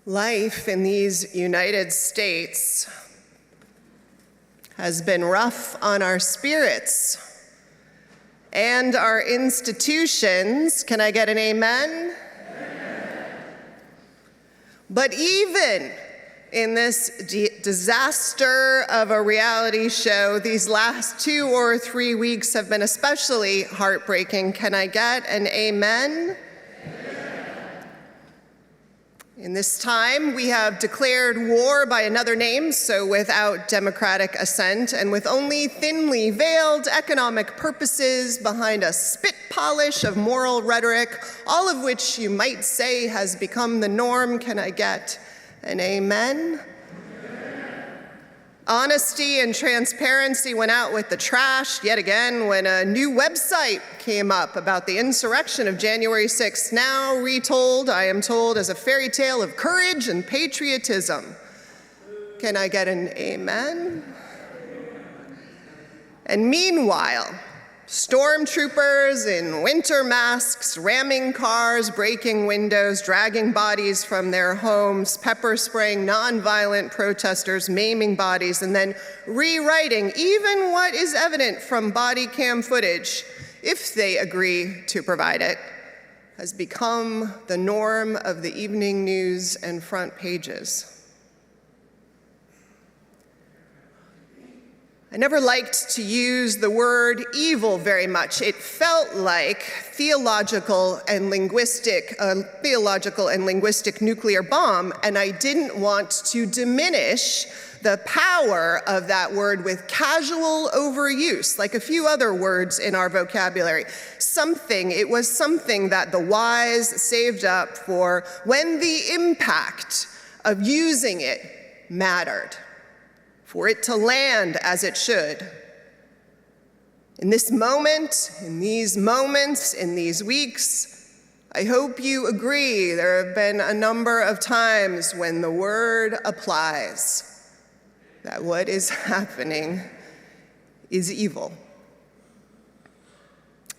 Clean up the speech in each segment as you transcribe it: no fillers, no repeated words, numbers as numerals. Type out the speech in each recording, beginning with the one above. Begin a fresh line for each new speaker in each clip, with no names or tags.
Life in these United States has been rough on our spirits and our institutions. Can I get an amen? Amen. But even in this disaster of a reality show, these last 2 or 3 weeks have been especially heartbreaking. Can I get an amen? In this time, we have declared war by another name, so without democratic assent, and with only thinly veiled economic purposes behind a spit polish of moral rhetoric, all of which you might say has become the norm. Can I get an amen? Honesty and transparency went out with the trash yet again when a new website came up about the insurrection of January 6th, now retold, I am told, as a fairy tale of courage and patriotism. Can I get an amen? And meanwhile, stormtroopers in winter masks, ramming cars, breaking windows, dragging bodies from their homes, pepper spraying nonviolent protesters, maiming bodies, and then rewriting even what is evident from body cam footage, if they agree to provide it, has become the norm of the evening news and front pages. I never liked to use the word evil very much. It felt like a theological and linguistic nuclear bomb, and I didn't want to diminish the power of that word with casual overuse, like a few other words in our vocabulary. It was something that the wise saved up for when the impact of using it mattered, for it to land as it should. In this moment, in these moments, in these weeks, I hope you agree there have been a number of times when the word applies, that what is happening is evil.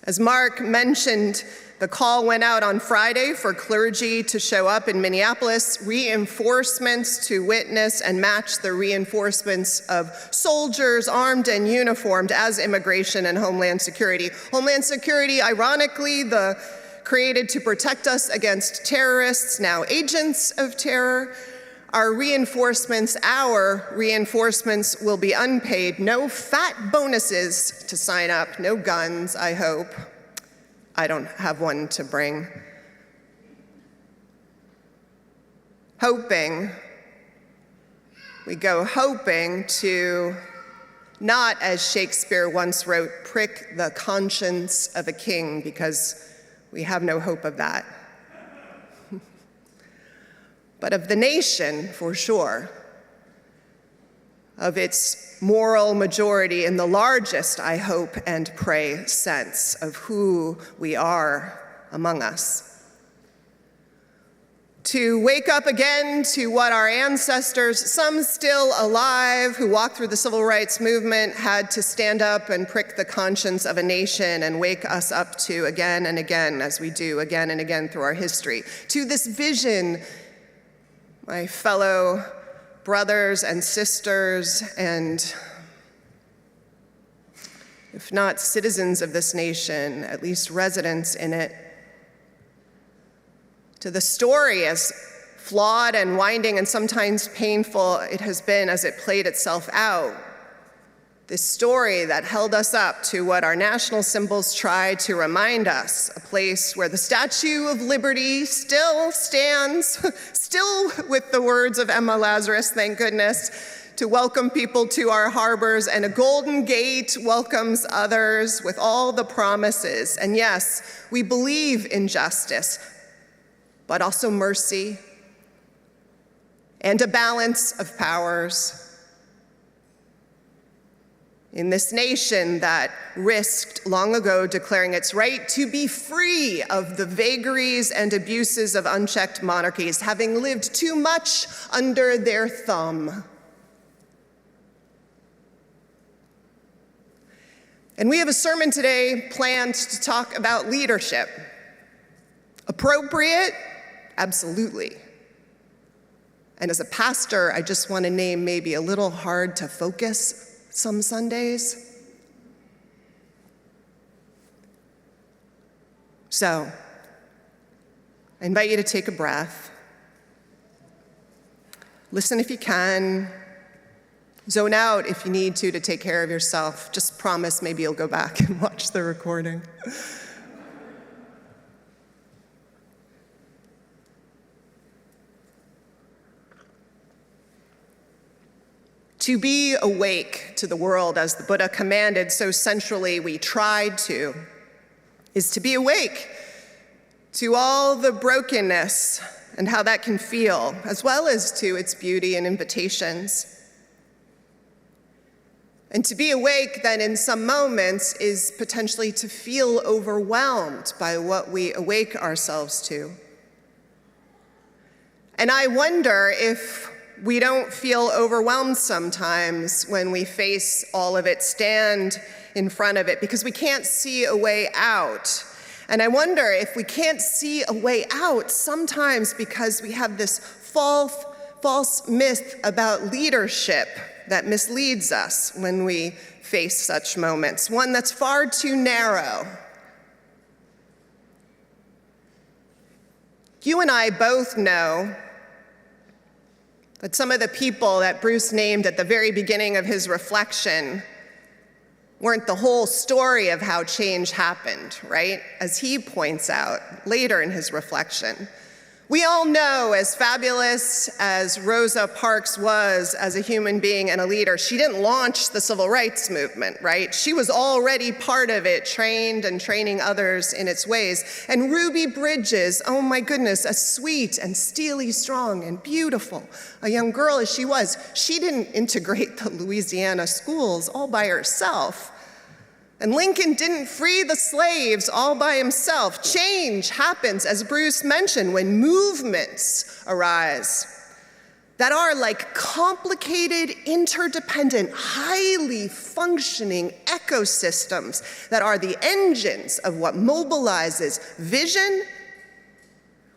As Mark mentioned, the call went out on Friday for clergy to show up in Minneapolis, reinforcements to witness and match the reinforcements of soldiers armed and uniformed as immigration and Homeland Security. Homeland Security, ironically, created to protect us against terrorists, now agents of terror. Our reinforcements will be unpaid. No fat bonuses to sign up, no guns, I hope. I don't have one to bring. We go hoping to not, as Shakespeare once wrote, prick the conscience of a king, because we have no hope of that. But of the nation, for sure, of its moral majority in the largest, I hope and pray, sense of who we are among us. To wake up again to what our ancestors, some still alive, who walked through the civil rights movement, had to stand up and prick the conscience of a nation and wake us up to again and again, as we do again and again through our history. To this vision, my fellow brothers and sisters, and if not citizens of this nation, at least residents in it, to the story, as flawed and winding and sometimes painful it has been as it played itself out. This story that held us up to what our national symbols try to remind us, a place where the Statue of Liberty still stands, still with the words of Emma Lazarus, thank goodness, to welcome people to our harbors, and a Golden Gate welcomes others with all the promises. And yes, we believe in justice, but also mercy and a balance of powers. In this nation that risked long ago declaring its right to be free of the vagaries and abuses of unchecked monarchies, having lived too much under their thumb. And we have a sermon today planned to talk about leadership. Appropriate? Absolutely. And as a pastor, I just want to name maybe a little hard to focus some Sundays. So, I invite you to take a breath. Listen if you can. Zone out if you need to take care of yourself. Just promise maybe you'll go back and watch the recording. To be awake to the world as the Buddha commanded so centrally we tried to, is to be awake to all the brokenness and how that can feel, as well as to its beauty and invitations. And to be awake then in some moments is potentially to feel overwhelmed by what we awake ourselves to. And I wonder if we don't feel overwhelmed sometimes when we face all of it, stand in front of it, because we can't see a way out. And I wonder if we can't see a way out sometimes because we have this false myth about leadership that misleads us when we face such moments, one that's far too narrow. You and I both know that some of the people that Bruce named at the very beginning of his reflection weren't the whole story of how change happened, right? As he points out later in his reflection. We all know, as fabulous as Rosa Parks was as a human being and a leader, she didn't launch the civil rights movement, right? She was already part of it, trained and training others in its ways. And Ruby Bridges, oh my goodness, as sweet and steely strong and beautiful a young girl as she was, she didn't integrate the Louisiana schools all by herself. And Lincoln didn't free the slaves all by himself. Change happens, as Bruce mentioned, when movements arise that are like complicated, interdependent, highly functioning ecosystems that are the engines of what mobilizes vision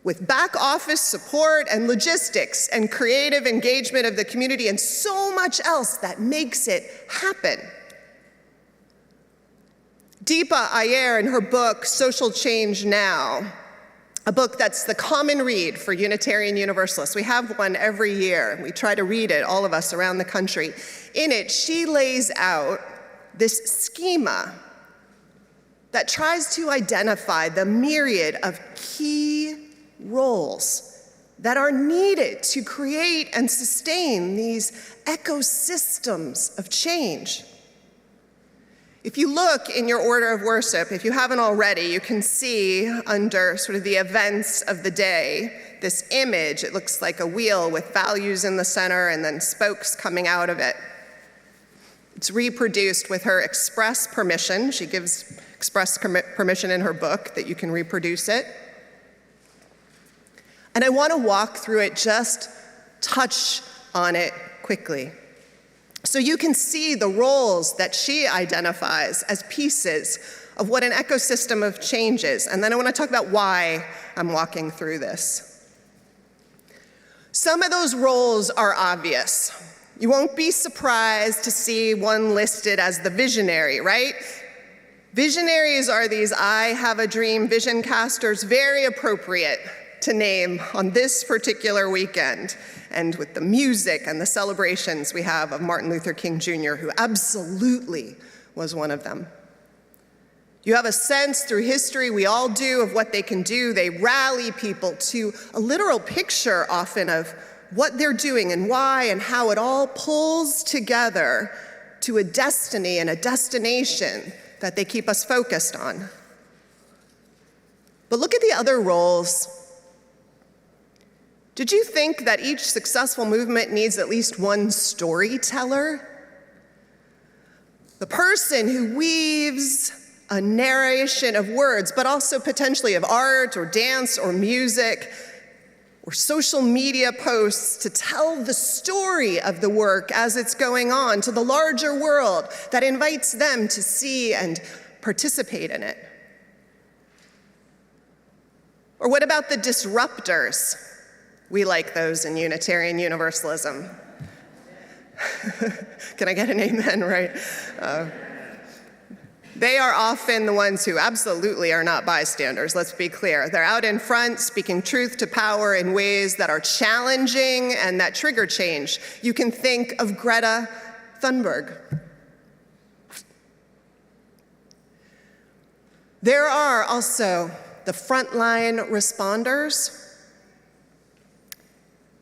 with back office support and logistics and creative engagement of the community and so much else that makes it happen. Deepa Iyer, in her book, Social Change Now, a book that's the common read for Unitarian Universalists. We have one every year. We try to read it, all of us around the country. In it, she lays out this schema that tries to identify the myriad of key roles that are needed to create and sustain these ecosystems of change. If you look in your order of worship, if you haven't already, you can see under sort of the events of the day, this image. It looks like a wheel with values in the center and then spokes coming out of it. It's reproduced with her express permission. She gives express permission in her book that you can reproduce it. And I want to walk through it, just touch on it quickly, so you can see the roles that she identifies as pieces of what an ecosystem of change is. And then I want to talk about why I'm walking through this. Some of those roles are obvious. You won't be surprised to see one listed as the visionary, right? Visionaries are these I have a dream vision casters, very appropriate to name on this particular weekend, and with the music and the celebrations we have of Martin Luther King Jr., who absolutely was one of them. You have a sense through history, we all do, of what they can do. They rally people to a literal picture often of what they're doing and why and how it all pulls together to a destiny and a destination that they keep us focused on. But look at the other roles. Did you think that each successful movement needs at least one storyteller? The person who weaves a narration of words, but also potentially of art or dance or music or social media posts to tell the story of the work as it's going on to the larger world that invites them to see and participate in it. Or what about the disruptors? We like those in Unitarian Universalism. Can I get an amen, right? They are often the ones who absolutely are not bystanders, let's be clear. They're out in front, speaking truth to power in ways that are challenging and that trigger change. You can think of Greta Thunberg. There are also the frontline responders.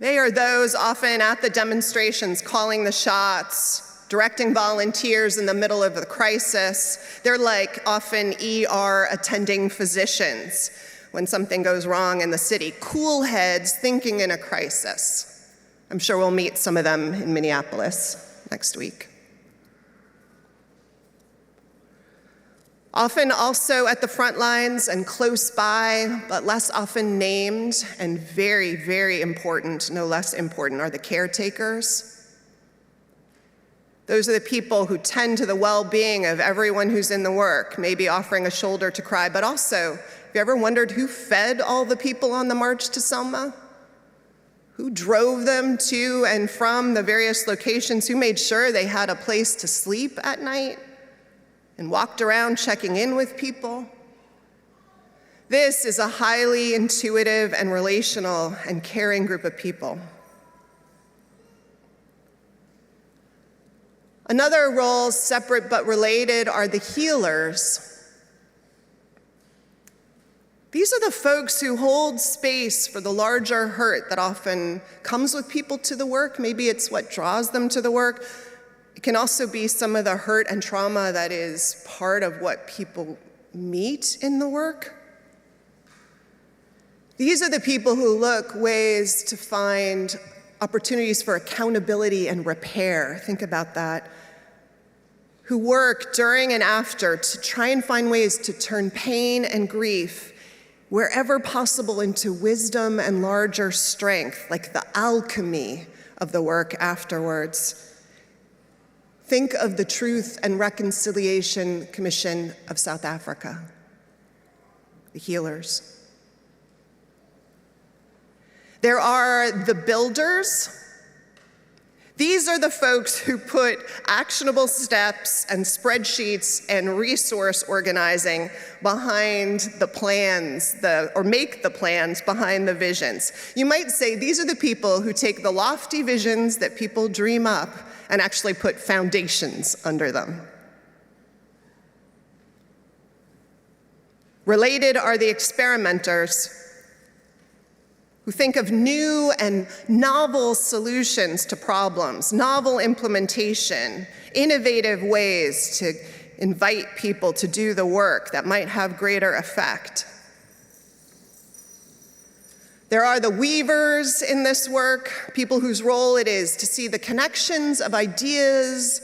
They are those often at the demonstrations calling the shots, directing volunteers in the middle of the crisis. They're like often ER attending physicians when something goes wrong in the city. Cool heads thinking in a crisis. I'm sure we'll meet some of them in Minneapolis next week. Often also at the front lines and close by, but less often named and very, very important, no less important, are the caretakers. Those are the people who tend to the well-being of everyone who's in the work, maybe offering a shoulder to cry, but also, have you ever wondered who fed all the people on the march to Selma? Who drove them to and from the various locations? Who made sure they had a place to sleep at night? And walked around checking in with people. This is a highly intuitive and relational and caring group of people. Another role, separate but related, are the healers. These are the folks who hold space for the larger hurt that often comes with people to the work. Maybe it's what draws them to the work. It can also be some of the hurt and trauma that is part of what people meet in the work. These are the people who look ways to find opportunities for accountability and repair. Think about that. Who work during and after to try and find ways to turn pain and grief wherever possible into wisdom and larger strength, like the alchemy of the work afterwards. Think of the Truth and Reconciliation Commission of South Africa, the healers. There are the builders. These are the folks who put actionable steps and spreadsheets and resource organizing behind the plans, or make the plans behind the visions. You might say these are the people who take the lofty visions that people dream up and actually put foundations under them. Related are the experimenters who think of new and novel solutions to problems, novel implementation, innovative ways to invite people to do the work that might have greater effect. There are the weavers in this work, people whose role it is to see the connections of ideas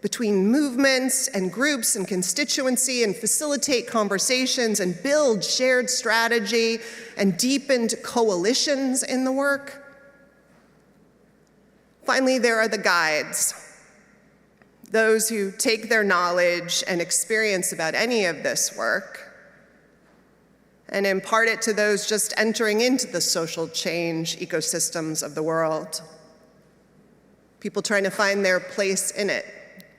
between movements and groups and constituency and facilitate conversations and build shared strategy and deepened coalitions in the work. Finally, there are the guides, those who take their knowledge and experience about any of this work and impart it to those just entering into the social change ecosystems of the world. People trying to find their place in it,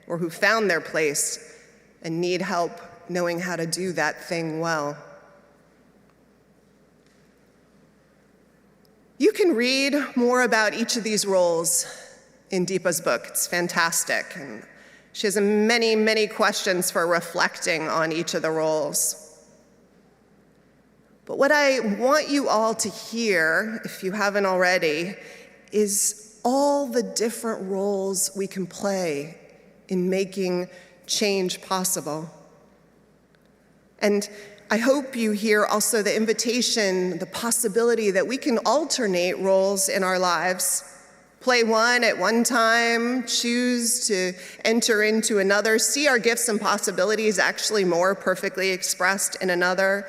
or who found their place and need help knowing how to do that thing well. You can read more about each of these roles in Deepa's book. It's fantastic. And she has many, many questions for reflecting on each of the roles. But what I want you all to hear, if you haven't already, is all the different roles we can play in making change possible. And I hope you hear also the invitation, the possibility that we can alternate roles in our lives, play one at one time, choose to enter into another, see our gifts and possibilities actually more perfectly expressed in another.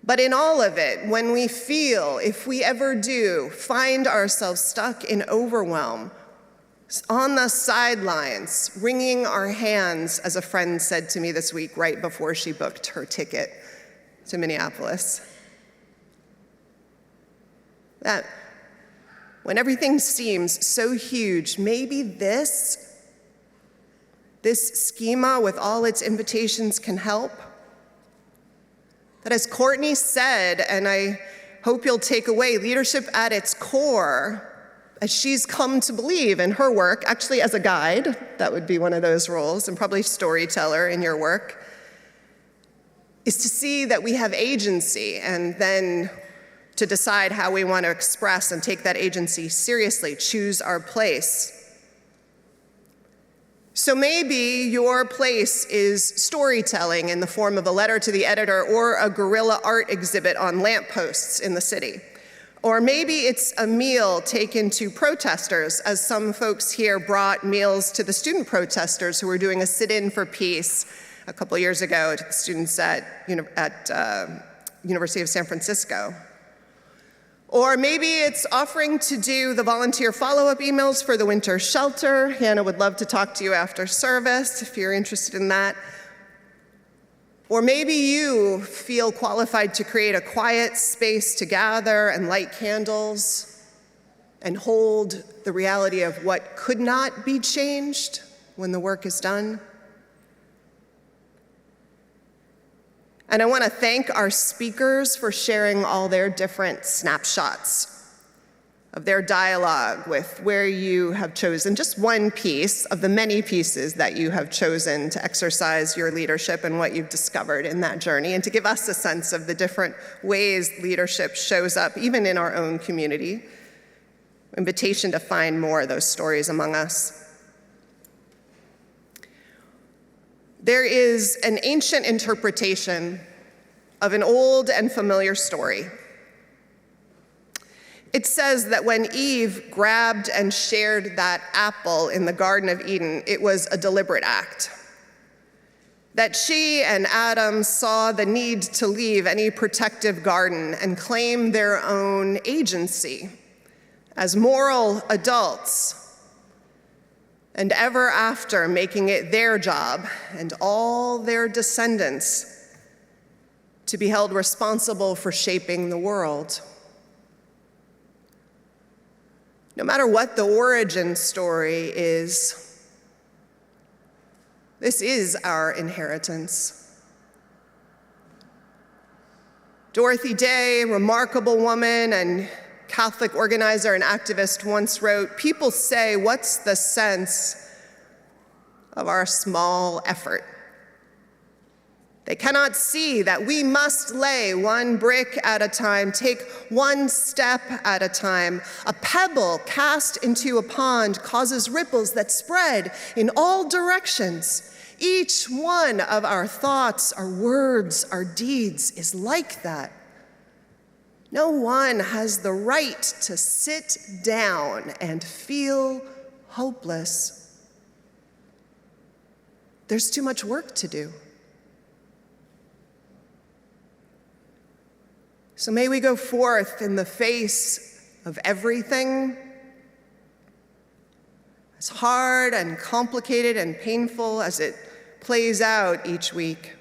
But in all of it, when we feel, if we ever do, find ourselves stuck in overwhelm, on the sidelines, wringing our hands, as a friend said to me this week right before she booked her ticket to Minneapolis. That when everything seems so huge, maybe this schema with all its invitations can help. That as Courtney said, and I hope you'll take away, leadership at its core, as she's come to believe in her work, actually as a guide, that would be one of those roles, and probably storyteller in your work, is to see that we have agency and then to decide how we want to express and take that agency seriously, choose our place. So maybe your place is storytelling in the form of a letter to the editor or a guerrilla art exhibit on lampposts in the city. Or maybe it's a meal taken to protesters, as some folks here brought meals to the student protesters who were doing a sit-in for peace a couple years ago to the students at University of San Francisco. Or maybe it's offering to do the volunteer follow-up emails for the winter shelter. Hannah would love to talk to you after service if you're interested in that. Or maybe you feel qualified to create a quiet space to gather and light candles and hold the reality of what could not be changed when the work is done. And I want to thank our speakers for sharing all their different snapshots of their dialogue with where you have chosen just one piece of the many pieces that you have chosen to exercise your leadership and what you've discovered in that journey, and to give us a sense of the different ways leadership shows up, even in our own community. Invitation to find more of those stories among us. There is an ancient interpretation of an old and familiar story. It says that when Eve grabbed and shared that apple in the Garden of Eden, it was a deliberate act. That she and Adam saw the need to leave any protective garden and claim their own agency as moral adults, and ever after making it their job and all their descendants to be held responsible for shaping the world. No matter what the origin story is, this is our inheritance. Dorothy Day, remarkable woman and Catholic organizer and activist, once wrote, "People say, what's the sense of our small effort? They cannot see that we must lay one brick at a time, take one step at a time. A pebble cast into a pond causes ripples that spread in all directions. Each one of our thoughts, our words, our deeds is like that. No one has the right to sit down and feel hopeless. There's too much work to do." So may we go forth in the face of everything, as hard and complicated and painful as it plays out each week.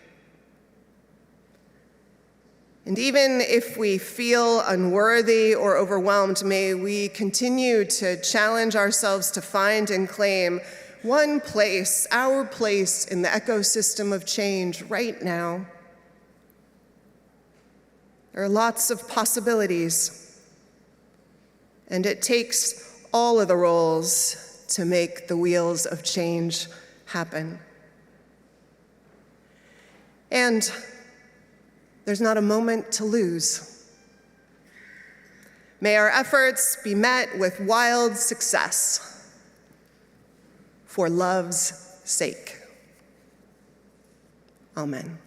And even if we feel unworthy or overwhelmed, may we continue to challenge ourselves to find and claim one place, our place in the ecosystem of change right now. There are lots of possibilities, and it takes all of the roles to make the wheels of change happen. And there's not a moment to lose. May our efforts be met with wild success for love's sake. Amen.